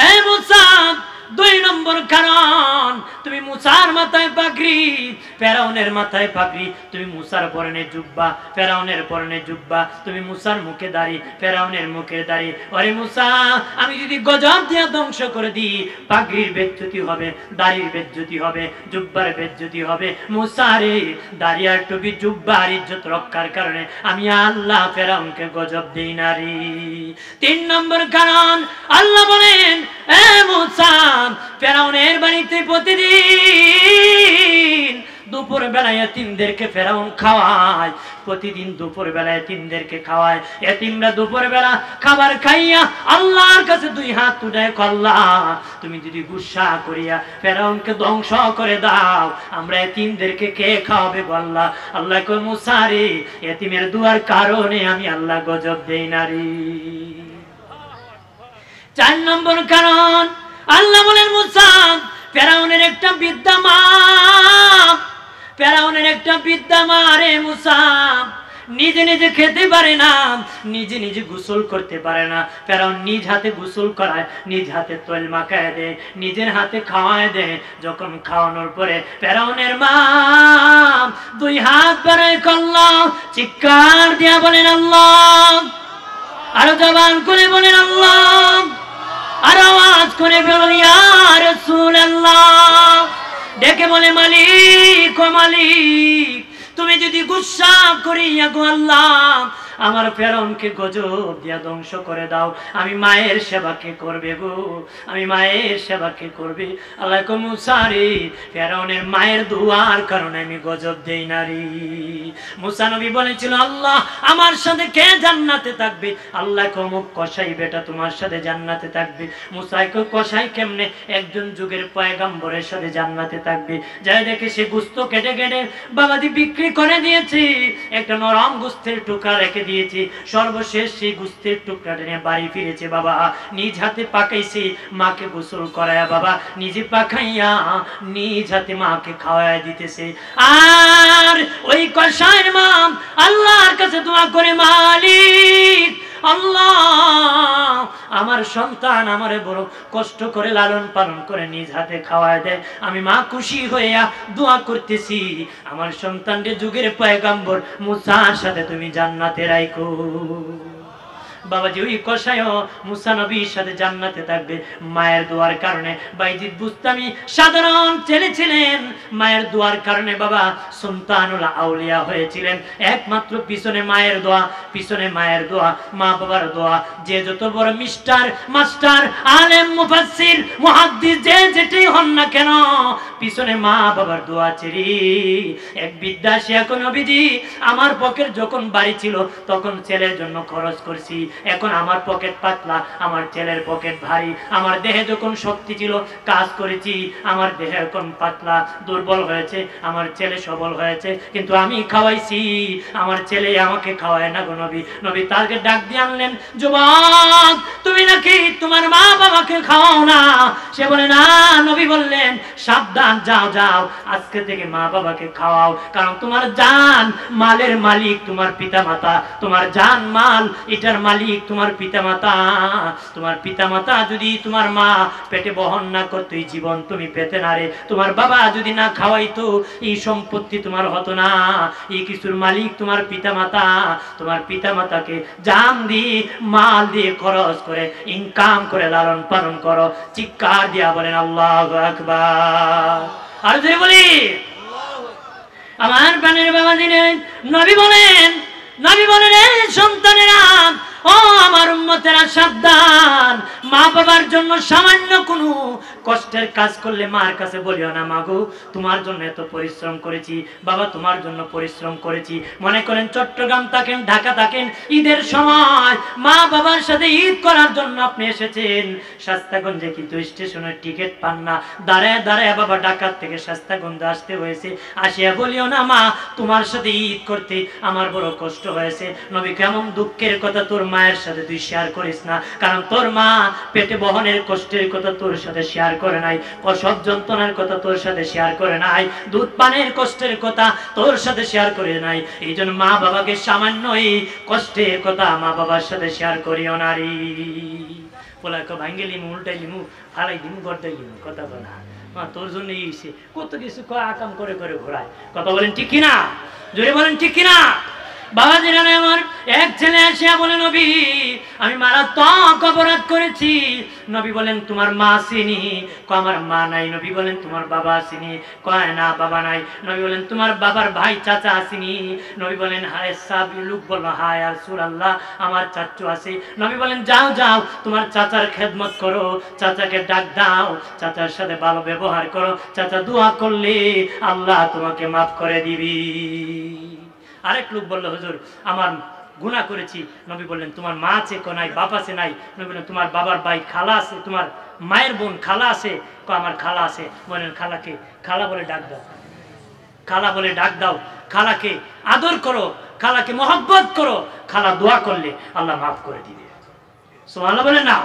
এ মুসা, 2 নম্বর কারণ, তুমি মুসার মাথায় পাগড়ি, ফেরাউনের মাথায় পাগড়ি, তুমি মুসার পরনে জুব্বা, ফেরাউনের পরনে জুব্বা, তুমি মুসার মুখে দাড়ি, ফেরাউনের মুখে দাড়ি। ওরে মুসা, আমি যদি গজব দিয়া ধ্বংস করে দিই, পাগড়ির বেজ্জতি হবে, দাড়ির বেজ্জতি হবে, জুব্বার বেজ্জতি হবে। মুসা রে, দাড়ি আর টুপি জুব্বার ইজ্জত রক্ষার কারণে আমি আল্লাহ ফেরাউনকে গজব দেই না রে। 3 নম্বর কারণ, আল্লাহ বলেন, এ মুসা, ফেরাউনের বাড়িতে প্রতিদিন দুপুর বেলায় এতিমদেরকে ফেরাউন খাওয়ায়, প্রতিদিন দুপুর বেলায় এতিমদেরকে খাওয়ায়। এতিমরা দুপুর বেলা খাবার খাইয়া আল্লাহর কাছে 2 হাত উঠায়, আল্লাহ তুমি যদি গুসা করিয়া ফেরাউনকে ধ্বংস করে দাও, আমরা এতিমদেরকে কে খাওয়াবে আল্লাহ? আল্লাহ কয়, মুসা রে, এতিমের দুয়ার কারণে আমি আল্লাহ গজব দেই না রে। 4 নম্বর কারণ, আল্লাহ বলেন, মুসা, ফেরাউনের একটা বিদ্যা মা, ফেরাউনের একটা বিদ্যা মা রে মুসা, নিজে নিজে খেতে পারে না, নিজে নিজে গোসল করতে পারে না। ফেরাউন নিজ হাতে গোসল করায়, নিজ হাতে তৈল মাখায় দেয়, নিজের হাতে খাওয়ায় দেয়। যখন খাওয়ানোর পরে ফেরাউনের মা 2 হাত বাড়ায়, আল্লাহ চিৎকার দিয়া বলেন আল্লাহ, আরো জবান করে বলেন আল্লাহ, আর আওয়াজ করে বলেন ইয়া রাসূলুল্লাহ, ডেকে বলে মালিক, ও মালিক, তুমি যদি গুসা করিয়া গো আল্লাহ আমার ফেরাউনকে গজব দিয়া ধ্বংস করে দাও, আমি মায়ের সেবা কে করবে গো, আমি মায়ের সেবা কে করবে? আল্লাহ কো, মুসা রে, ফেরাউনের মায়ের দুয়ার কারণে আমি গজব দেই না রে। মুসা নবী বলেছিল, আল্লাহ আমার সাথে কে জান্নাতে থাকবে? আল্লাহ কো, অমুক কসাই বেটা তোমার সাথে জান্নাতে থাকবে। মুসা কো, কসাই কেমনে? একজন যুগের পয়গম্বরের সাথে জান্নাতে থাকবে। যাই দেখে সে গোশত কেটে কেটে বাবাদি বিক্রি করে দিয়েছি, একটা নরম গোশতের টুকরা রেখে দিয়েছি। সর্বশেষ সেই গোশতের টুকরাটা নিয়ে বাড়ি ফিরেছে বাবা, নিজ হাতে পাকাইছে, মাকে গোসল করায়া বাবা, নিজে পাকাইয়া নিজ হাতে মাকে খাওয়ায় দিতেছে। আর ওই কসাইয়ের মা আল্লাহর কাছে দোয়া করে, মালিক আল্লাহ, আমার সন্তান আমারে বড় কষ্ট করে লালন পালন করে নিজ হাতে খাওয়ায় দেয়, আমি মা খুশি হইয়া দোয়া করতেছি, আমার সন্তানকে যুগের পয়গম্বর মুসার সাথে তুমি জান্নাতে রাখো। বাবাজি, ওই কসাইও মুসা নবীর সাথে জান্নাতে থাকবে মায়ের দোয়ার কারণে। বাইজিদ বুস্তামি সাধারণ ছেলে ছিলেন, মায়ের দোয়ার কারণে বাবা সুলতানুল আউলিয়া হয়েছিলেন। একমাত্র পিছনে মায়ের দোয়া, পিছনে মায়ের দোয়া, মা বাবার দোয়া। যে যত বড় মিস্টার, মাস্টার, আলেম, মুফাসসির, মুহাদ্দিস যে যেটাই হন না কেন, পিছনে মা বাবার দোয়া ছেড়ে। এক বিদ্যাসী এখন নবীজি, আমার পকেট যখন বাড়ি ছিল তখন ছেলের জন্য খরচ করছি, এখন আমার পকেট পাতলা, আমার ছেলের পকেট ভারী। আমার দেহে যখন শক্তি ছিল কাজ করেছি, আমার দেহে এখন পাতলা, দুর্বল হয়েছে, আমার ছেলে সবল হয়েছে, কিন্তু আমি খাওয়াইছি, আমার ছেলে আমাকে খাওয়ায় না গো নবী। নবী তাকে ডাক দিয়ে আনলেন, যুবক তুমি নাকি তোমার মা বাবাকে খাওয়াও না? সে বলে, না। নবী বললেন, সাবধান, যাও যাও, আজকে থেকে মা বাবাকে খাওয়াও, কারণ তোমার জান মালের মালিক তোমার পিতা মাতা, তোমার জান মাল এটার মালিক তোমার পিতা মাতা। তোমার পিতা মাতা যদি তোমার মা পেটে বহন না করতো, এই জীবন তুমি পেতে না রে। তোমার বাবা যদি না খাওয়াইতো, এই সম্পত্তি তোমার হতো না। এই কিছুর মালিক তোমার পিতা মাতা। তোমার পিতা মাতাকে জান দিয়ে মাল দিয়ে খরচ করে ইনকাম করে লালন পালন করো। চিৎকার দিয়া বলেন আল্লাহু আকবার। আর যদি বলি আমার প্রাণের বাবা দিলেন, নবী বলেন, নবী বলেন, এই সন্তানেরা, ও আমার উম্মতেরা, সাবধান, মা বাবার জন্য সামান্য কোনো কষ্টের কাজ করলে মার কাছে বলিও না, মাগো তোমার জন্য এত পরিশ্রম করেছি, বাবা তোমার জন্য পরিশ্রম করেছি। মনে করেন চট্টগ্রাম থাকেন, ঢাকা থাকেন, ঈদের সময় মা বাবার সাথে ঈদ করার জন্য আপনি এসেছেন শাস্তাগঞ্জে, কিন্তু স্টেশনের টিকিট পান না, দাঁড়ায় দাঁড়ায় বাবা ঢাকা থেকে শাস্তাগঞ্জে আসতে হয়েছে। আসিয়া বলিও না, মা তোমার সাথে ঈদ করতে আমার বড় কষ্ট হয়েছে। নবী কেমন দুঃখের কথা তোর মায়ের সাথে তুই শেয়ার করিস না, কারণ তোর মা পেটে বহনের কষ্টের কথা তোর সাথে শেয়ার করে নাই, প্রসব যন্ত্রণার কথা তোর সাথে শেয়ার করে নাই, দুধ পানের কষ্টের কথা তোর সাথে শেয়ার করে নাই। এই জন্য মা বাবাকে সামান্য এই কষ্টের কথা মা বাবার সাথে শেয়ার করিও নারী। পোলাকে ভাঙ্গে লিমু উল্টাই লিমু ফালাই দিমু গড়াই লিমু, কথা বলে না তোর জন্য কত কিছু আকাম করে করে ঘোরায়, কথা বলেন ঠিক কিনা, জোরে বলেন ঠিক কিনা। বাবাজি জানে আমার এক ছেলে আসিয়া বলে নবী আমি মারাত্মক অপরাধ করেছি। নবী বলেন তোমার মা আসেনি? কয় আমার মা নাই। নবী বলেন তোমার বাবা আসেনি? কয় না বাবা নাই। নবী বলেন তোমার বাবার ভাই চাচা আসেনি? নবী বলেন হায় সাবি লোক বললো হায় আর রাসূলুল্লাহ আমার চাচু আছে। নবী বলেন যাও যাও তোমার চাচার খেদমত করো, চাচাকে ডাক দাও, চাচার সাথে ভালো ব্যবহার করো, চাচা দোয়া করলে আল্লাহ তোমাকে মাফ করে দিবি। আরেক লোক বলল হুজুর আমার গুনাহ করেছি। নবী বললেন তোমার মা আছে? কো নাই। বাপ আছে? নাই। নবী বললেন তোমার বাবার ভাই খালা আছে? তোমার মায়ের বোন খালা আছে? কো আমার খালা আছে। বলেন খালাকে খালা বলে ডাক দাও, খালা বলে ডাক দাও, খালাকে আদর করো, খালাকে মহব্বত করো, খালা দোয়া করলে আল্লাহ মাফ করে দিবে। সুবহানাল্লাহ বলেন না।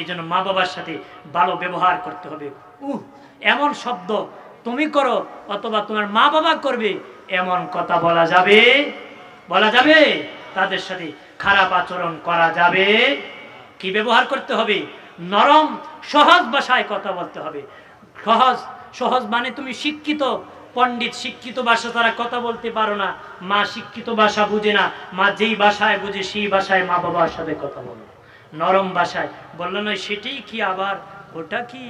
এই জন্য মা বাবার সাথে ভালো ব্যবহার করতে হবে। এমন শব্দ তুমি করো অথবা তোমার মা বাবা করবে এমন কথা বলা যাবে? বলা যাবে? তাদের সাথে খারাপ আচরণ করা যাবে? কি ব্যবহার করতে হবে? নরম সহজ ভাষায় কথা বলতে হবে। সহজ সহজ মানে তুমি শিক্ষিত পণ্ডিত, শিক্ষিত ভাষা তারা কথা বলতে পারো না, মা শিক্ষিত ভাষা বুঝে না, মা যেই ভাষায় বুঝে সেই ভাষায় মা বাবার সাথে কথা বলো, নরম ভাষায়। বললো না সেটাই কি আবার ওটা কি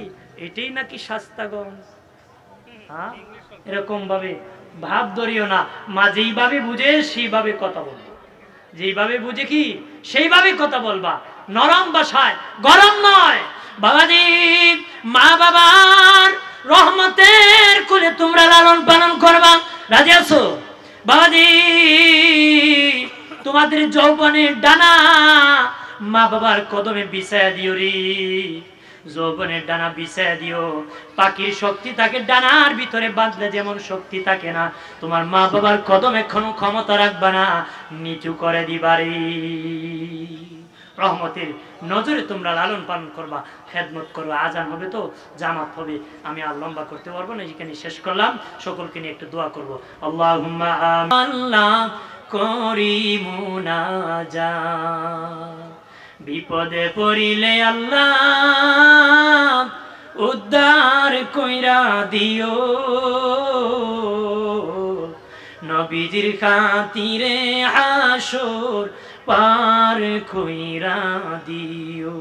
এটাই নাকি শাস্তাগঞ্জ, হ্যাঁ এরকম ভাবে ভাব ধরিও না। মা যেইভাবে বুঝে সেইভাবে কথা বলবো, যেইভাবে বুঝে কি সেইভাবে কথা বলবা, নরম ভাষায়, গরম নয়। বাবাজি মা বাবার রহমতের কোলে তোমরা লালন পালন করবা, রাজি আছো? বাবাজি তোমাদের যৌবনের ডানা মা বাবার কদমে বিছায়া দিও রে, যৌবনের ডানা বিছায়া দিও। পাখির শক্তি থাকে ডানার ভিতরে বাঁধলে যেমন শক্তি থাকে না, তোমার মা বাবার কদমে কোনো ক্ষমতা রাখবা না, নিচু করে দিবারে। রহমতের নজরে তোমরা লালন পালন করবা, খেদমত করবা। আজান হবে তো জামাত হবে, আমি আর লম্বা করতে পারবো না, এখানে শেষ করলাম। সকলকে নিয়ে একটু দোয়া করবো। আল্লাহুম্মা আল্লাহ করি মুনাজাত, বিপদে পড়িলে আল্লাহ উদ্ধার কইরা দিও, নবীজির খাতিরে হাসর পার কইরা দিও।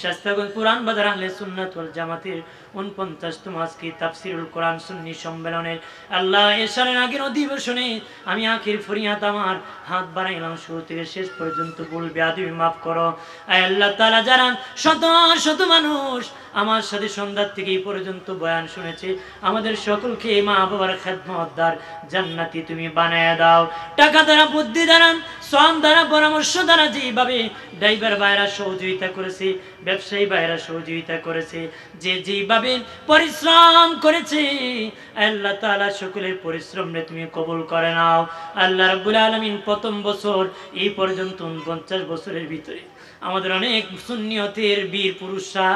শাস্তাগঞ্জ পুরান বাজার আহলে সুন্নাত ওয়াল জামাতের 49তম আজকে তাফসীরুল কোরআন সুন্নি সম্মেলনের আল্লাহ এশারের আগের অধিবেশনে আমি আখির ফরিয়াদ আমার হাত বাড়াইলাম, শুরু থেকে শেষ পর্যন্ত ভুল বেয়াদবি মাফ করো। আয় আল্লাহ তাআলা যারা শত শত মানুষ আমার সাথে সন্ধ্যা থেকে এই পর্যন্ত বয়ান শুনেছে, আমাদের সকলকে মা বাবার খেদমতদার জান্নাতি তুমি বানায় দাও। টাকা দ্বারা, বুদ্ধি দ্বারা, শ্রম দ্বারা, পরামর্শ দ্বারা যেভাবে ড্রাইভার ভাইরা সহযোগিতা করেছে, ব্যবসায়ী ভাইরা সহযোগিতা করেছে, যে যেভাবে পরিশ্রম করেছে, আল্লাহ তাআলা সকলের পরিশ্রমে তুমি কবুল করে নাও। আল্লাহ রাব্বুল আলামিন প্রথম বছর এই পর্যন্ত 49 বছরের ভিতরে আমাদের অনেক সুন্নিয়তের বীর পুরুষরা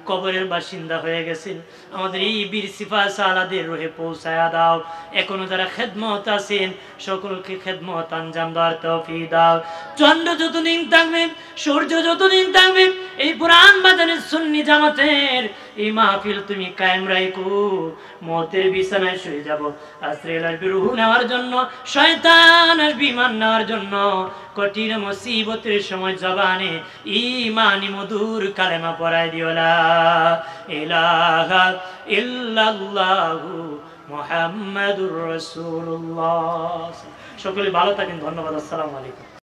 কবরের বাসিন্দা হয়ে গেছেন, আমাদের এই বীর সিফা সালাদের রহে পৌঁছায়া দাও। এখনো যারা খেদমত আছেন সকলকে খেদমত আঞ্জাম দেওয়ার তৌফিক দাও। চন্দ্র যতদিন থাকবে, সূর্য যতদিন থাকবে, এই পুরান বাজারের সুন্নি জামাতের এই মাহফিল তুমি কায়েম রাখো। মতের বিছানায় শুয়ে যাব, আজরাইল আসবে রূহ নেওয়ার জন্য, শয়তান আসবে ঈমান নেওয়ার জন্য। কঠিন মুসিবতের সময় জবানে ঈমানি মধুর কালেমা পড়ায় দিও, লা ইলাহা ইল্লাল্লাহু মুহাম্মাদুর রাসূলুল্লাহ। সকলে ভালো থাকেন, ধন্যবাদ, আসসালামু আলাইকুম।